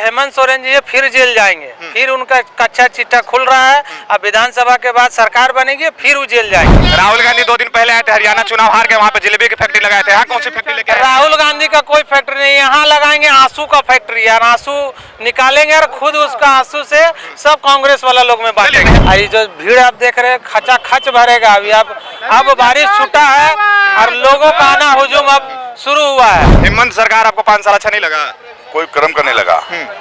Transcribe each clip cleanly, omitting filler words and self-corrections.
हेमंत सोरेन जी फिर जेल जाएंगे, फिर उनका कच्चा चिट्ठा खुल रहा है। अब विधानसभा के बाद सरकार बनेगी, फिर वो जेल जाएंगे। राहुल गांधी 2 दिन पहले आए थे, हरियाणा चुनाव हार के, वहाँ पे जलेबी की फैक्ट्री लगाए थे। यहाँ कौन सी फैक्ट्री लेके आए? राहुल गांधी का कोई फैक्ट्री नहीं, यहाँ लगाएंगे आंसू का फैक्ट्री यार। आंसू निकालेंगे और खुद उसका आंसू से सब कांग्रेस वाला लोग में बांटेंगे। ये जो भीड़ आप देख रहे हैं खचा खच भरेगा अभी। अब बारिश छूटा है और लोगों का आना हुजूम अब शुरू हुआ है। हेमंत सरकार आपको 5 साल अच्छा नहीं लगा? कोई कर्म करने लगा।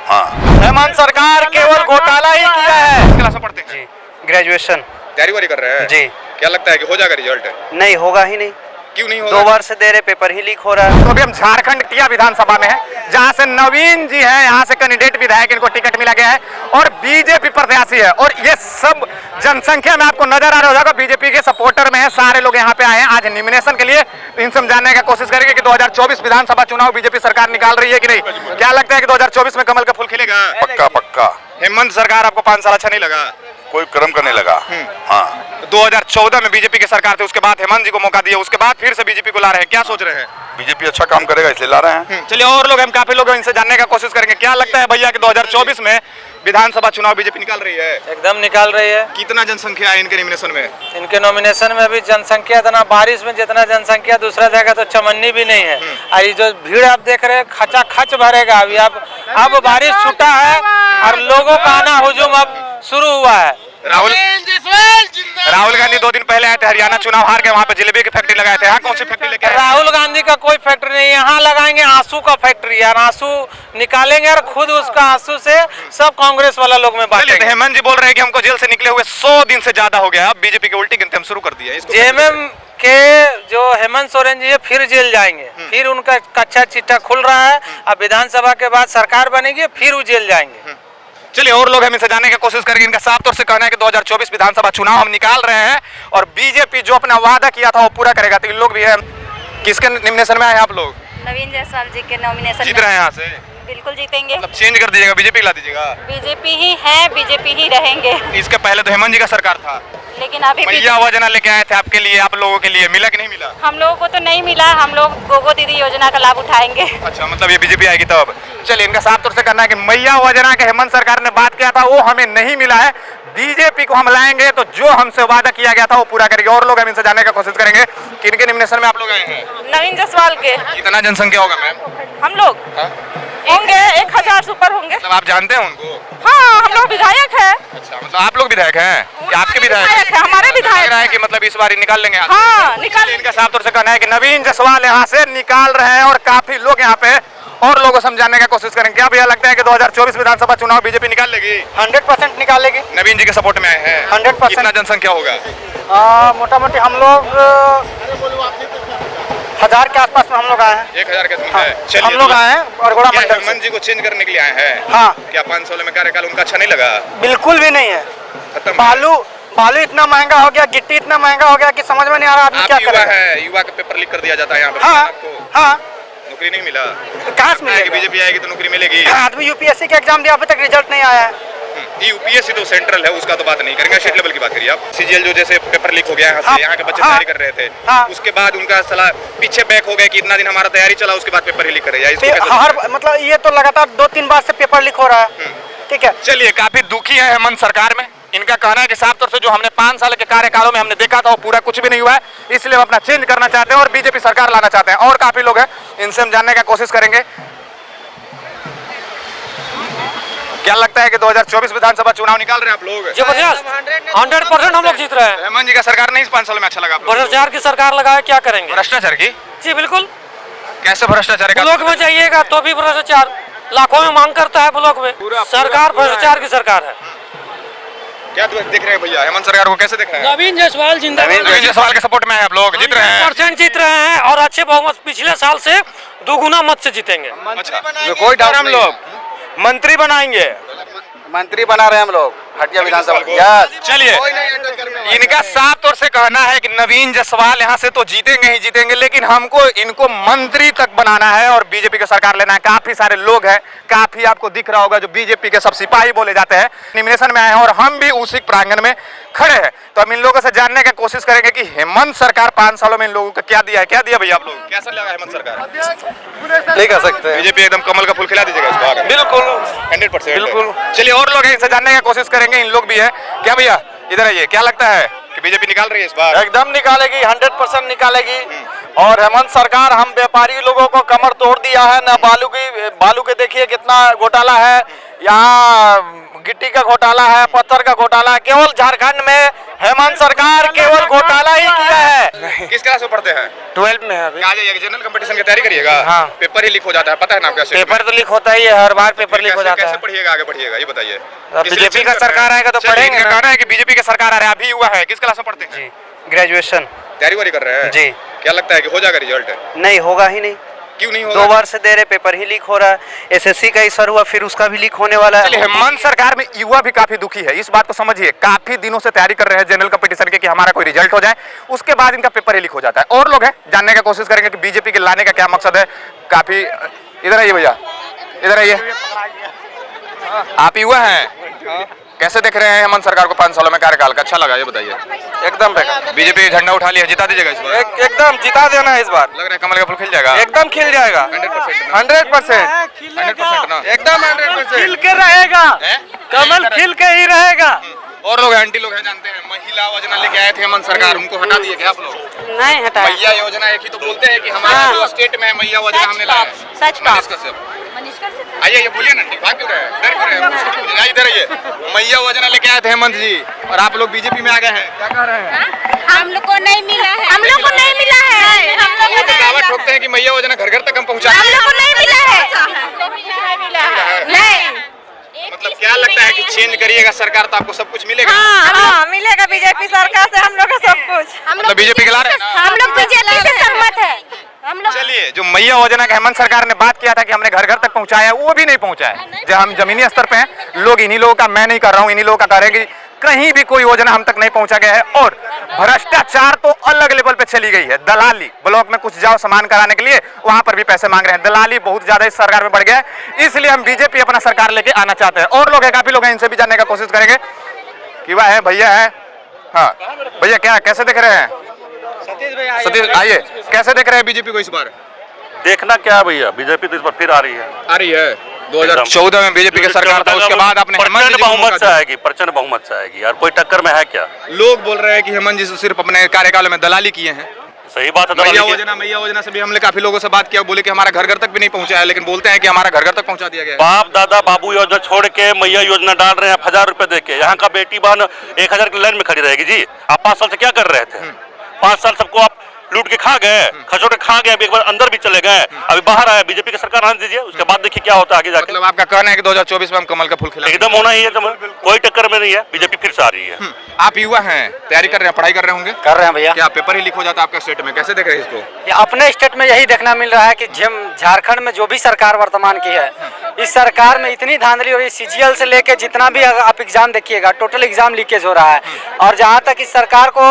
हाँ, हेमंत सरकार केवल घोटाला ही किया है। किस क्लास में पढ़ते हैं? जी, ग्रेजुएशन। तैयारी कर रहे हैं जी। क्या लगता है कि हो जाएगा रिजल्ट? नहीं होगा ही नहीं। क्यों नहीं होगा? 2 बार से दे रहे, पेपर ही लीक हो रहा है। तो अभी हम झारखंड टिया विधानसभा में हैं, जहां से नवीन जी हैं, यहाँ से कैंडिडेट विधायक, इनको टिकट मिला गया है और बीजेपी प्रत्याशी है। और ये सब जनसंख्या में आपको नजर आ रहा होगा, बीजेपी के सपोर्टर में है, सारे लोग यहाँ पे आए हैं आज नॉमिनेशन के लिए। इनसे हम जानने का कोशिश करेंगे कि 2024 विधानसभा चुनाव बीजेपी सरकार निकाल रही है कि नहीं। क्या लगता है कि 2024 में कमल का फूल खिलेगा? पक्का पक्का। हेमंत सरकार आपको 5 साल अच्छा नहीं लगा? कोई कर्म करने लगा। हाँ, 2014 में बीजेपी की सरकार थी, उसके बाद हेमंत जी को मौका दिया, उसके बाद फिर से बीजेपी को ला रहे हैं। क्या सोच रहे हैं? बीजेपी अच्छा काम करेगा इसलिए ला रहे हैं। चलिए और लोग, हम काफी लोग इनसे जानने का कोशिश करेंगे। क्या लगता है भैया कि 2024 में विधानसभा चुनाव बीजेपी निकाल रही है? एकदम निकाल रही है। कितना जनसंख्या है इनके नॉमिनेशन में? इनके नॉमिनेशन में अभी जनसंख्या इतना, बारिश में जितना जनसंख्या दूसरा जगह तो चमन्नी भी नहीं है। और ये जो भीड़ आप देख रहे हैं खचा खच भरेगा अभी। अब बारिश छूटा है और लोगों का आना हुजूम अब शुरू हुआ है। राहुल गांधी 2 दिन पहले आए थे, हरियाणा चुनाव हार के, वहाँ पे जलेबी की फैक्ट्री लगाए थे। यहाँ कौन सी फैक्ट्री लेके आए? राहुल गांधी का कोई फैक्ट्री नहीं, यहाँ लगाएंगे आंसू का फैक्ट्री यार। आंसू निकालेंगे और खुद उसका आंसू से सब कांग्रेस वाला लोग में बांटेंगे। हेमंत जी बोल रहे हैं कि हमको जेल से निकले हुए 100 दिन से ज्यादा हो गया, अब बीजेपी की उल्टी गिनती हम शुरू कर दी है। जेएमएम के जो हेमंत सोरेन जी फिर जेल जाएंगे, फिर उनका कच्चा चिट्ठा खुल रहा है। अब विधानसभा के बाद सरकार बनेगी, फिर वो जेल जाएंगे। चलिए और लोग हम इनसे जानने की कोशिश करेंगे। इनका साफ तौर से कहना है कि 2024 विधानसभा चुनाव हम निकाल रहे हैं और बीजेपी जो अपना वादा किया था वो पूरा करेगा। तो इन लोग भी है। किसके नॉमिनेशन में आए आप लोग? नवीन जायसवाल जी के नॉमिनेशन जीत रहे हैं यहाँ से? बिल्कुल जीतेंगे। मतलब चेंज कर दीजिएगा, बीजेपी ला दीजिएगा? बीजेपी ही है, बीजेपी ही रहेंगे। इसके पहले तो हेमंत जी का सरकार था, लेकिन अभी मैया योजना लेके आए थे आपके लिए, आप लोगों के लिए मिला कि नहीं मिला? हम लोगों को तो नहीं मिला। हम लोग गोगो दीदी योजना का लाभ उठाएंगे। अच्छा, मतलब ये बीजेपी आएगी तब। चलिए इनका साफ तौर से कहना है कि मैया योजना के हेमंत सरकार ने बात किया था वो हमें नहीं मिला है, बीजेपी को हम लाएंगे तो जो हमसे वादा किया गया था वो पूरा करेंगे। और लोग हम इनसे जानने का कोशिश करेंगे कि इनके नॉमिनेशन में आप लोग आए हैं। नवीन जायसवाल के कितना जनसंख्या होगा मैम? हम लोग होंगे 1000 से ऊपर होंगे। मतलब आप जानते हैं उनको? हाँ, हम लोग विधायक है। अच्छा, मतलब आप लोग विधायक हैं या आपके विधायक है? हमारे विधायक है कि मतलब इस बार निकाल लेंगे? हाँ, निकाल। इनका साफ तौर से कहना है कि नवीन जायसवाल यहाँ से निकाल रहे हैं और काफी लोग यहाँ पे और लोगों को समझाने का कोशिश करेंगे। क्या भैया लगता है कि 2024 विधानसभा चुनाव बीजेपी निकाल लेगी? 100% निकालेगी। नवीन जी के सपोर्ट में आए हैं। 100%। कितना जनसंख्या होगा? मोटा मोटी हम लोग 1000 के आसपास में हम लोग आए हैं। 1000 के हाँ, चलिए हम लोग आए हैं और गोड़ा क्या मंडल हेमंत जी को चेंज करने के लिए आए हैं? हाँ। क्या 5 साल में कार्यकाल उनका अच्छा नहीं लगा? बिल्कुल भी नहीं है। खत्म। बालू इतना महंगा हो गया, गिट्टी इतना महंगा हो गया कि समझ में नहीं आ रहा आदमी क्या आप युवा करे। है, युवा का पेपर लीक कर दिया जाता है यहाँ पर। हाँ आपको हाँ, नौकरी नहीं मिला? कहाँ से मिलेगा? बीजेपी आएगी तो नौकरी मिलेगी। आदमी यूपीएससी के एग्जाम दिया, अभी तक रिजल्ट नहीं आया है। यूपीएससी तो सेंट्रल है, उसका तो बात नहीं करेंगे, स्टेट लेवल की बात करिए आप। सीजीएल जो जैसे पेपर लीक हो गया यहाँ से, यहाँ के बच्चे तैयारी कर रहे थे, उसके बाद उनका सलाह पीछे बैक हो गया कि इतना दिन हमारा तैयारी चला, उसके बाद पेपर ही लीक करे जाए। हर मतलब ये तो लगातार 2-3 बार से पेपर लीक हो रहा है। ठीक है, चलिए काफी दुखी है हेमंत सरकार में। इनका कहना है कि साफ तौर से जो हमने 5 साल के कार्यकालों में हमने देखा था वो पूरा कुछ भी नहीं हुआ है, इसलिए हम अपना चेंज करना चाहते हैं और बीजेपी सरकार लाना चाहते हैं। और काफी लोग हैं, इनसे हम जानने का कोशिश करेंगे। क्या लगता है कि 2024 विधानसभा चुनाव निकाल रहे हैं आप लोग? जबरदस्त 100% हम लोग जीत रहे हैं। हेमंत जी का सरकार नहीं इस 5 साल में अच्छा लगा? भ्रष्टाचार की सरकार लगाए, क्या करेंगे? भ्रष्टाचार की? जी बिल्कुल। कैसे भ्रष्टाचार? ब्लॉक में जाइएगा तो भी भ्रष्टाचार, लाखों में मांग करता है ब्लॉक में। सरकार भ्रष्टाचार की सरकार है। क्या देख रहे हैं भैया, हेमंत सरकार को कैसे देख रहे हैं? नवीन जायसवाल जिंदाबाद। नवीन जायसवाल के सपोर्ट में है आप लोग, जीत रहे हैं? 100% जीत रहे हैं और अच्छे बहुमत, पिछले साल से 2 गुना मत से जीतेंगे। अच्छा, कोई डाउट हम लोग मंत्री बनाएंगे, मंत्री बना रहे हैं हम लोग हटिया विधानसभा। चलिए इनका साफ तौर से कहना है कि नवीन जायसवाल यहाँ से तो जीतेंगे ही जीतेंगे, लेकिन हमको इनको मंत्री तक बनाना है और बीजेपी की सरकार लेना है। काफी सारे लोग हैं, काफी आपको दिख रहा होगा जो बीजेपी के सब सिपाही बोले जाते हैं, नॉमिनेशन में आए हैं और हम भी उसी प्रांगण में खड़े हैं। तो हम इन लोगों से जानने की कोशिश करेंगे कि हेमंत सरकार 5 सालों में इन लोगों को क्या दिया है। क्या दिया भैया आप लोग, कैसा लगा हेमंत सरकार? नहीं कर सकते। बीजेपी एकदम कमल का फूल खिला दीजिएगा इस बार। बिल्कुल 100%। बिल्कुल। चलिए और लोग हैं, इनसे जानने की कोशिश करेंगे। इन लोग भी है क्या भैया, इधर आइए। क्या लगता है कि बीजेपी निकाल रही है इस बार? एकदम निकालेगी, 100% निकालेगी। और हेमंत सरकार हम व्यापारी लोगों को कमर तोड़ दिया है ना। बालू के देखिए कितना घोटाला है, यहाँ गिट्टी का घोटाला है, पत्थर का घोटाला है। केवल झारखंड में हेमंत सरकार केवल घोटाला ही किया है। किस क्लास में पढ़ते हैं? 12 में है अभी। आ जाइएगा, जनरल कंपटीशन की तैयारी करिएगा। हाँ। पेपर ही लीक हो जाता है, पता है ना आपका? पेपर तो लीक होता ही है, हर बार पेपर लीक हो जाता है। कैसे पढ़िएगा, आगे बढ़िएगा, ये बताइए। बीजेपी का सरकार आएगा तो पढ़ेंगे। कहना है कि बीजेपी की सरकार आ रहा है, अभी हुआ है। किस क्लास में पढ़ते हैं? ग्रेजुएशन तैयारी वारी कर रहे हैं जी। क्या लगता है कि हो जाएगा रिजल्ट? नहीं होगा ही नहीं। क्यों नहीं होगा? 2 बार से दे रहे, पेपर ही लीक हो रहा है। एसएससी का ही सर हुआ, फिर उसका भी लीक होने वाला है। चलिए, हेमंत सरकार में युवा भी काफी दुखी है, इस बात को समझिए। काफी दिनों से तैयारी कर रहे हैं जनरल कंपटीशन के कि हमारा कोई रिजल्ट हो जाए, उसके बाद इनका पेपर ही लीक हो जाता है। और लोग हैं, जानने की कोशिश करेंगे कि बीजेपी के लाने का क्या मकसद है। काफी इधर आइए भैया, इधर आइए। आप युवा हैं, कैसे देख रहे हैं हेमंत सरकार को 5 सालों में कार्यकाल का? अच्छा लगा, ये बताइए। एकदम बेकार। बीजेपी झंडा उठा लिया, जिता दीजिएगा इस बार? एकदम जिता देना है इस बार। लग रहा है कमल का फूल खिल जाएगा। एकदम खिल जाएगा। 100% 100% ना? एकदम 100%। खिल के रहेगा, कमल खिल के ही रहेगा। और लोग आंटी लोग हैं, जानते हैं महिला योजना लेके आए थे हेमंत सरकार, उनको हटा दिए क्या आप लोग? नहीं हटा। मैया योजना एक ही तो बोलते हैं कि हमारे जो स्टेट में है मैया योजना हमने लाया है। सच मनीष कश्यप। आइए, ये बोलिए ना, भाग क्यों रहे हैं, डर क्यों रहे हैं? इधर आइए। मैया योजना लेके आए थे हेमंत जी और आप लोग बीजेपी में आ गए हैं, क्या कह रहे हैं? हम लोग को नहीं मिला है। हम लोग को नहीं मिला है। हम लोग को दावा ठोकते हैं कि मैया योजना घर घर तक हम पहुंचा हम लोग को नहीं मिला है। नहीं। मतलब क्या लगता है कि चेंज करिएगा सरकार तो आपको सब कुछ मिलेगा? हाँ मिलेगा। बीजेपी सरकार से हम लोग का सब कुछ। मतलब बीजेपी के ला रहे हैं ना? हम लोग बीजेपी से सहमत है। हम लोग। चलिए, जो मैया योजना का हेमंत सरकार ने बात किया था कि हमने घर घर तक पहुंचाया, वो भी नहीं पहुंचा है। जब हम जमीनी स्तर पे हैं, लोग इन्हीं लोगों का, मैं नहीं कर रहा हूं, इन्हीं लोगों का कह रहे हैं कि कहीं भी कोई योजना हम तक नहीं पहुंचा गया है। और भ्रष्टाचार तो अलग लेवल पे चली गई है। दलाली, ब्लॉक में कुछ जाओ सामान कराने के लिए, वहां पर भी पैसे मांग रहे हैं। दलाली बहुत ज्यादा इस सरकार में बढ़ गया है, इसलिए हम बीजेपी अपना सरकार लेके आना चाहते हैं। और लोग हैं, काफी लोग हैं, इनसे भी जानने का कोशिश करेंगे। युवा है, भैया है। हाँ भैया, क्या कैसे देख रहे हैं? सतीश आइए, कैसे देख रहे हैं बीजेपी को इस बार? देखना क्या भैया, बीजेपी तो इस बार फिर आ रही है। आ रही है। 2014 में बीजेपी की सरकार था, उसके बाद आपने हेमंत जी बहुमत से आएगी, प्रचंड बहुमत से आएगी यार, कोई टक्कर में है क्या? लोग बोल रहे हैं कि हेमंत जी सिर्फ अपने कार्यकाल में दलाली किए हैं। सही बात है। मैया योजना से भी हमने काफी लोगों से बात किया, बोले कि हमारा घर घर तक भी नहीं पहुंचा है, लेकिन बोलते हैं कि हमारा घर घर तक पहुंचा दिया गया है। बाप दादा बाबू योजना छोड़ के मैया योजना डाल रहे हैं, 1000 रुपए दे के। यहाँ का बेटी बहन 1000 की लाइन में खड़ी रहेगी जी। आप 5 साल से क्या कर रहे थे? 5 साल सबको आप लूट के खा गए, खचोट के खा गए, अभी एक बार अंदर भी चले गए, अभी बाहर आया। बीजेपी की सरकार आने दीजिए, उसके बाद देखिए क्या होता है आगे जाके। मतलब आपका कहना है कि 2024 में हम कमल का फूल खिलाएंगे? एकदम होना ही है, कोई टक्कर में नहीं है, बीजेपी फिर से आ रही है। आप युवा हैं, तैयारी कर रहे हैं, पढ़ाई कर रहे होंगे? कर रहे हैं भैया। क्या पेपर ही लीक हो जाता है आपका स्टेट में? कैसे देख रहे हैं इसको? अपने स्टेट में यही देखना मिल रहा है कि झारखंड में जो भी सरकार वर्तमान की है, इस सरकार में इतनी धांधली हो रही है। सीजीएल से लेके जितना भी आप एग्जाम देखिएगा, टोटल एग्जाम लीकेज हो रहा है। और जहाँ तक इस सरकार को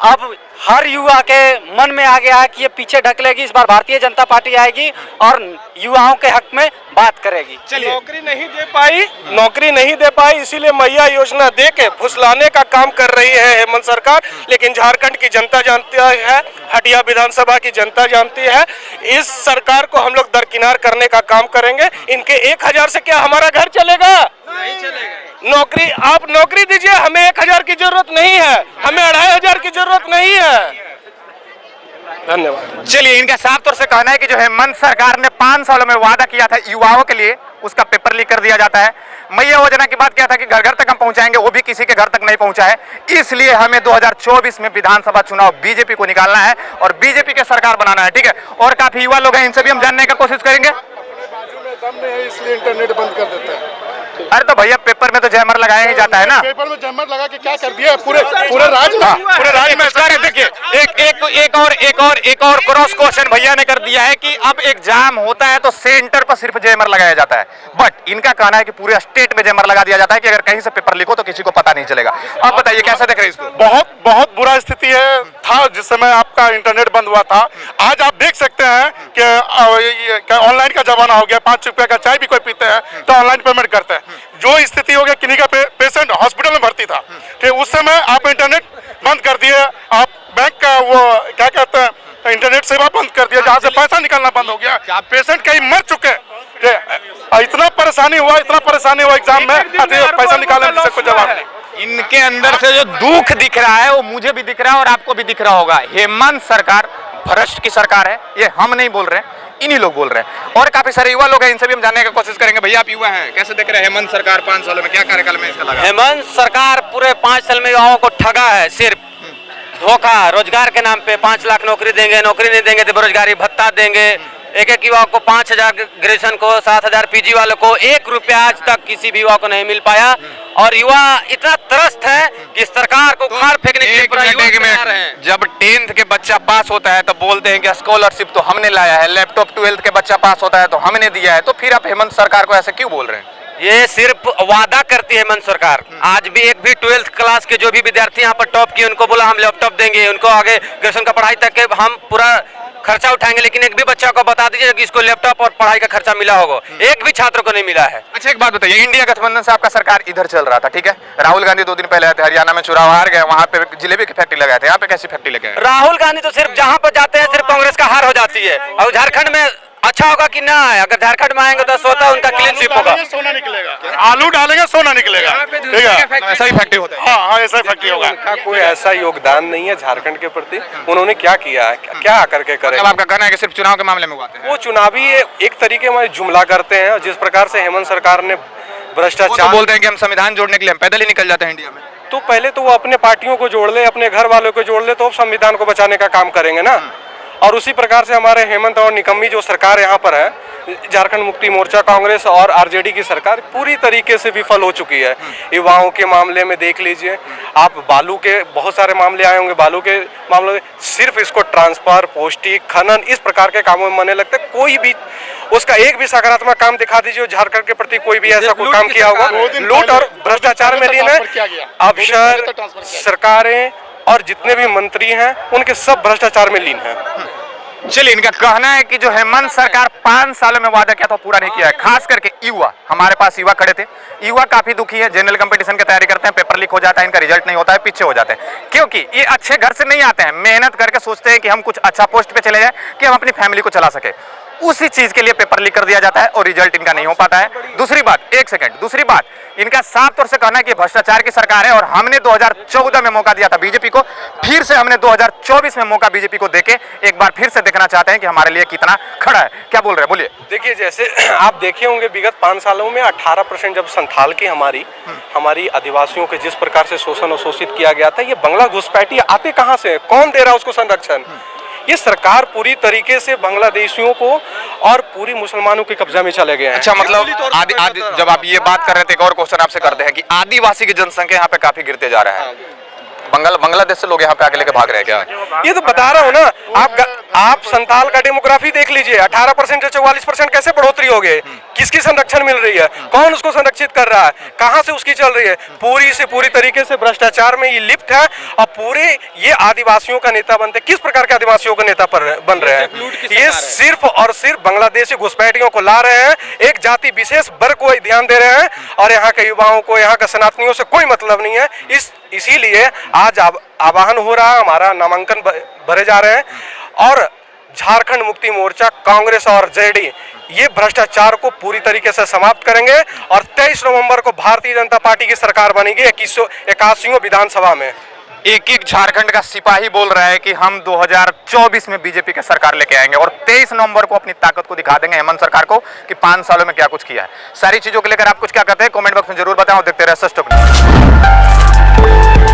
अब हर युवा के मन में आ गया है कि ये पीछे ढकलेगी, इस बार भारतीय जनता पार्टी आएगी और युवाओं के हक में बात करेगी। नौकरी नहीं दे पाई, इसीलिए मैया योजना दे के फुसलाने का काम कर रही है हेमंत सरकार। लेकिन झारखंड की जनता जानती है, हटिया विधानसभा की जनता जानती है, इस सरकार को हम लोग दरकिनार करने का काम करेंगे। इनके 1000 से क्या हमारा घर चलेगा? नहीं चलेगा। नौकरी, आप नौकरी दीजिए, हमें 1000 की जरूरत नहीं है, हमें 2500 की जरूरत नहीं है। धन्यवाद। चलिए, इनका साफ तौर से कहना है कि जो हेमंत सरकार ने 5 सालों में वादा किया था युवाओं के लिए, उसका पेपर लीक कर दिया जाता है। मैया योजना की बात किया था कि घर घर तक हम पहुंचाएंगे, वो भी किसी के घर तक नहीं पहुंचा है। इसलिए हमें 2024 में विधानसभा चुनाव बीजेपी को निकालना है और बीजेपी की सरकार बनाना है, ठीक है। और काफी युवा लोग हैं, इनसे भी हम जानने की कोशिश करेंगे। इसलिए इंटरनेट बंद कर देता है। अरे तो भैया पेपर में तो जयमर लगाया ही जाता है ना। पेपर में जयमर लगा के क्या कर दिया पूरे राज्य में देखिए एक और क्रॉस क्वेश्चन भैया ने कर दिया है कि अब एग्जाम होता है तो सेंटर पर सिर्फ जयमर लगाया जाता है, बट इनका कहना है कि पूरे स्टेट में जयमर लगा दिया जाता है कि अगर कहीं से पेपर लीक हो तो किसी को पता नहीं चलेगा। अब बताइए कैसा देख रहे हैं इसको? बहुत बुरा स्थिति है था जिस समय आपका इंटरनेट बंद हुआ था। आज आप देख सकते हैं कि ऑनलाइन का जमाना हो गया। 5 रुपए का चाय भी कोई पीते हैं तो ऑनलाइन पेमेंट करते हैं। जो स्थिति हो गया, किन्हीं का पेशेंट हॉस्पिटल में भर्ती था, ठीक, उस समय आप इंटरनेट बंद कर दिए, आप बैंक का वो क्या कहते हैं इंटरनेट सेवा बंद कर दिया, जहाँ से पैसा निकलना बंद हो गया। पेशेंट कहीं मर चुके, इतना परेशानी हुआ एग्जाम में, पैसा निकालने में कोई जवाब नहीं। इनके अंदर से जो दुख दिख रहा है वो मुझे भी दिख रहा है और आपको भी दिख रहा होगा। हेमंत सरकार भ्रष्ट की सरकार है, ये हम नहीं बोल रहे हैं, इन्हीं लोग बोल रहे हैं। और काफी सारे युवा लोग हैं, इनसे भी हम जानने की कोशिश करेंगे। भैया आप युवा हैं, कैसे देख रहे हैं हेमंत सरकार 5 सालों में, क्या कार्यकाल में इसका लगा? हेमंत सरकार पूरे 5 साल में युवाओं को ठगा है, सिर्फ धोखा। रोजगार के नाम पे 5 लाख नौकरी देंगे, नौकरी नहीं देंगे तो बेरोजगारी भत्ता देंगे। एक युवा को 5,000 ग्रेजुएशन को, 7,000 पीजी वालों को 1 रुपया आज तक किसी भी युवा को नहीं मिल पाया। और युवा इतना त्रस्त है कि सरकार को उखाड़ फेंकने के लिए पूरा युवा तैयार है। जब 10th के बच्चा पास होता है तो बोलते हैं कि स्कॉलरशिप तो हमने लाया है, लैपटॉप 12th के बच्चा पास होता है तो हमने दिया है, तो फिर आप हेमंत सरकार को ऐसे क्यों बोल रहे हैं? ये सिर्फ वादा करती है हेमंत सरकार। आज भी एक भी 12th क्लास के जो भी विद्यार्थी यहाँ पर टॉप किए उनको बोला हम लैपटॉप देंगे, उनको आगे ग्रेजुएशन का पढ़ाई तक के हम पूरा खर्चा उठाएंगे, लेकिन एक भी बच्चा को बता दीजिए कि इसको लैपटॉप और पढ़ाई का खर्चा मिला होगा, एक भी छात्र को नहीं मिला है। अच्छा एक बात बताइए, इंडिया गठबंधन से आपका सरकार इधर चल रहा था, ठीक है, राहुल गांधी 2 दिन पहले आए थे, हरियाणा में चुनाव हार गए, वहां पे जिलेबी की फैक्ट्री लगाए थे, यहाँ पे कैसी फैक्ट्री लगे? राहुल गांधी तो सिर्फ जहाँ पर जाते हैं सिर्फ कांग्रेस का हार हो जाती है। और झारखंड में अच्छा होगा कि ना है, अगर झारखंड में आएंगे तो स्वतः उनका क्लीन स्वीप होगा। सोना निकलेगा, आलू डालेंगे सोना निकलेगा, ठीक है, ऐसा ही फैक्ट्री होता है। हाँ ऐसा ही फैक्ट्री होगा। उनका कोई ऐसा योगदान नहीं है झारखंड के प्रति। उन्होंने क्या किया है, क्या आकर के करे? आपका कहना है कि सिर्फ चुनाव के मामले में आते हैं? वो चुनावी एक तरीके में जुमला करते हैं। जिस प्रकार से हेमंत सरकार ने भ्रष्टाचार, तो बोलते हैं कि हम संविधान जोड़ने के लिए हम पैदल ही निकल जाते हैं इंडिया में। तो पहले तो वो अपने पार्टियों को जोड़ ले, अपने घर वालों को जोड़ ले, तो संविधान को बचाने का काम करेंगे ना। और उसी प्रकार से हमारे हेमंत और निकम्मी जो सरकार यहाँ पर है, झारखंड मुक्ति मोर्चा, कांग्रेस और आरजेडी की सरकार पूरी तरीके से विफल हो चुकी है। युवाओं के मामले में देख लीजिए आप, बालू के बहुत सारे मामले आए होंगे, बालू के मामले में सिर्फ इसको ट्रांसफर, पोस्टिंग, खनन, इस प्रकार के कामों में मरने लगते। कोई भी उसका एक भी सकारात्मक काम दिखा दीजिए झारखंड के प्रति कोई भी ऐसा कोई काम किया होगा। लूट और भ्रष्टाचार में लीन है। अफसर, सरकारें और जितने भी मंत्री हैं उनके सब भ्रष्टाचार में लीन हैं। चलिए, इनका कहना है कि जो हेमंत सरकार 5 सालों में वादा किया था पूरा नहीं किया है। खास करके युवा, हमारे पास युवा खड़े थे, युवा काफी दुखी है, जनरल कंपटीशन की तैयारी करते हैं, पेपर लीक हो जाता है, इनका रिजल्ट नहीं होता है, पीछे हो जाते हैं, क्योंकि ये अच्छे घर से नहीं आते हैं, मेहनत करके सोचते हैं कि हम कुछ अच्छा पोस्ट पे चले जाए कि हम अपनी फैमिली को चला सके। उसी चीज के लिए पेपर लीक कर दिया जाता है और रिजल्ट इनका नहीं हो पाता है। दूसरी बात, एक सेकंड, दूसरी बात, इनका साफ तौर से कहना है कि भ्रष्टाचार की सरकार है और हमने 2014 में मौका दिया था बीजेपी को, फिर से हमने 2024 में मौका बीजेपी को देके एक बार फिर से देखना चाहते हैं कि हमारे लिए कितना खड़ा है। क्या बोल रहे हैं, बोलिए। देखिए, जैसे आप देखे होंगे विगत 5 सालों में 18% जब संथाल की हमारी आदिवासियों के जिस प्रकार से शोषण और शोषित किया गया था, ये बंगला घुसपैठी आते कहाँ से, कौन दे रहा है उसको संरक्षण? ये सरकार पूरी तरीके से बांग्लादेशियों को और पूरी मुसलमानों के कब्जा में चले गए हैं। अच्छा, मतलब जब आप ये बात कर रहे थे, एक और क्वेश्चन आपसे करते हैं कि आदिवासी की जनसंख्या यहाँ पे काफी गिरते जा रहा है, बांग्लादेश से लोग यहाँ पे आके लेके भाग रहे हैं क्या? ये तो बता रहा हूँ ना, आप संताल का डेमोग्राफी देख लीजिए, 18% से 44% कैसे बढ़ोतरी हो गई? किसकी संरक्षण मिल रही है, कौन उसको संरक्षित कर रहा है, कहाँ से उसकी चल रही है? पूरी से पूरी तरीके से भ्रष्टाचार में ये लिप्त है और पूरे ये आदिवासियों का नेता बनते। किस प्रकार के आदिवासियों का नेता बन रहे हैं? ये सिर्फ और सिर्फ बांग्लादेशी घुसपैठियों को ला रहे हैं, एक जाति विशेष वर्ग को ध्यान दे रहे हैं और यहाँ के युवाओं को, यहाँ के सनातनियों से कोई मतलब नहीं है। इसीलिए आज आह्वान हो रहा है, हमारा नामांकन भरे जा रहे हैं और झारखंड मुक्ति मोर्चा, कांग्रेस और जेडी ये भ्रष्टाचार को पूरी तरीके से समाप्त करेंगे और 23 नवंबर को भारतीय जनता पार्टी की सरकार बनेगी 81वां विधानसभा में। एक झारखंड का सिपाही बोल रहा है कि हम 2024 में बीजेपी की सरकार लेके आएंगे और 23 नवंबर को अपनी ताकत को दिखा देंगे हेमंत सरकार को कि 5 सालों में क्या कुछ किया है। सारी चीजों को लेकर आप कुछ क्या कहते हैं, कमेंट बॉक्स में जरूर बताएं और देखते रहे सच टॉक न्यूज़।